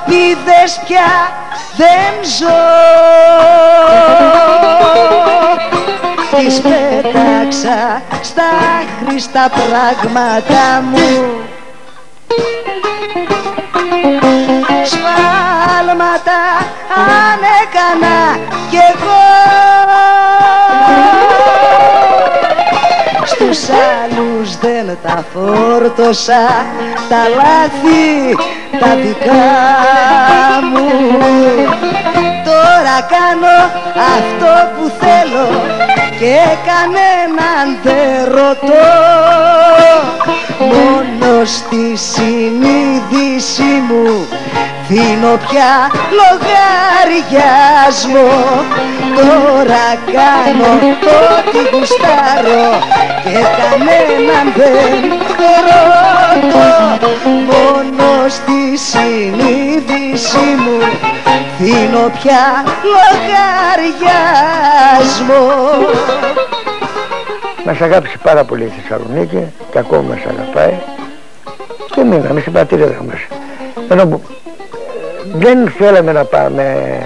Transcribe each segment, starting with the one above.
ελπίδες πια δεν ζω. Τις πέταξα στα χρήστα πράγματα μου, σφάλματα αν έκανα κι εγώ. Στους άλλους δεν τα φόρτωσα τα λάθη τα δικά μου. Τώρα κάνω αυτό που θέλω και κανέναν δεν ρωτώ. Μόνο στη συνείδηση μου δίνω πια λογαριασμό. Τώρα κάνω ό,τι γουστάρω και κανέναν δεν ρωτώ. Μόνο στη συνείδηση μου δίνω πια λογαριασμό. Μας αγάπησε πάρα πολύ η Θεσσαλονίκη και ακόμα μας αγαπάει και μείναμε στην πατρίδα μας. Ενώ δεν θέλαμε να πάμε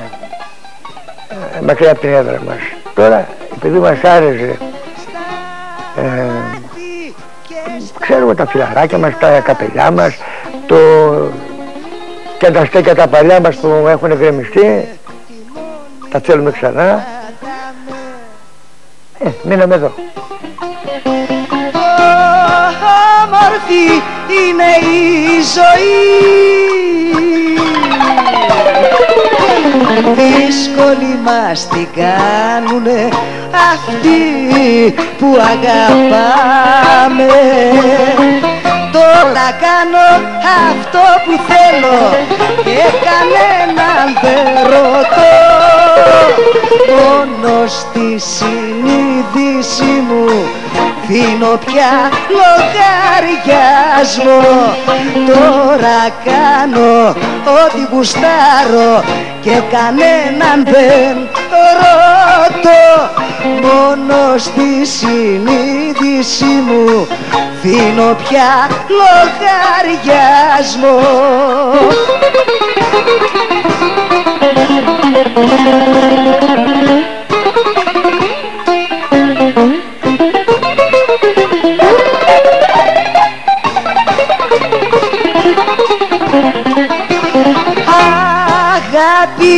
μακριά από την έδρα μας. Τώρα επειδή μας άρεσε ξέρουμε τα φιλαράκια μας, τα καπελιά μας και τα στέκια τα παλιά μας που έχουν γκρεμιστεί, τα θέλουμε ξανά. Μείναμε εδώ. Όμορφη είναι η ζωή, δύσκολη μας την κάνουνε αυτοί που αγαπάμε. Τώρα κάνω αυτό που θέλω και κανέναν δεν ρωτώ. Μόνο στη συνείδηση μου δίνω πια λογαριασμό. Τώρα κάνω ό,τι γουστάρω και κανέναν δεν ρωτώ. Μόνο στη συνείδηση μου δίνω πια λογαριασμό. Αγάπη,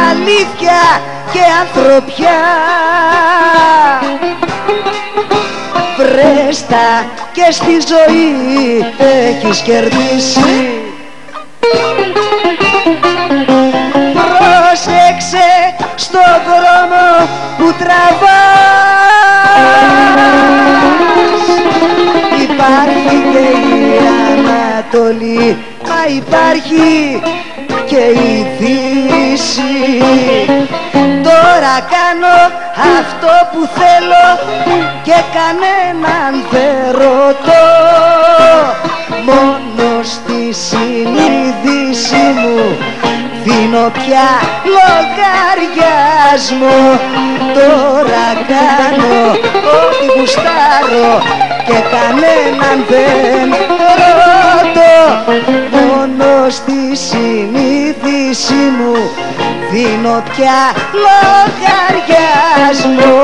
αλήθεια και ανθρωπιά, βρέστα και στη ζωή έχεις κερδίσει. Πρόσεξε στο δρόμο που τραβάς. Υπάρχει και η Ανατολή, μα υπάρχει και η Δύση. Τώρα κάνω αυτό που θέλω και κανέναν δεν ρωτώ. Μόνο στη συνείδηση μου δίνω πια λογαριασμό. Τώρα κάνω ό,τι γουστάρω και κανέναν δεν ρωτώ. Μόνο στη συνείδηση μου δίνω πια λογαριασμό.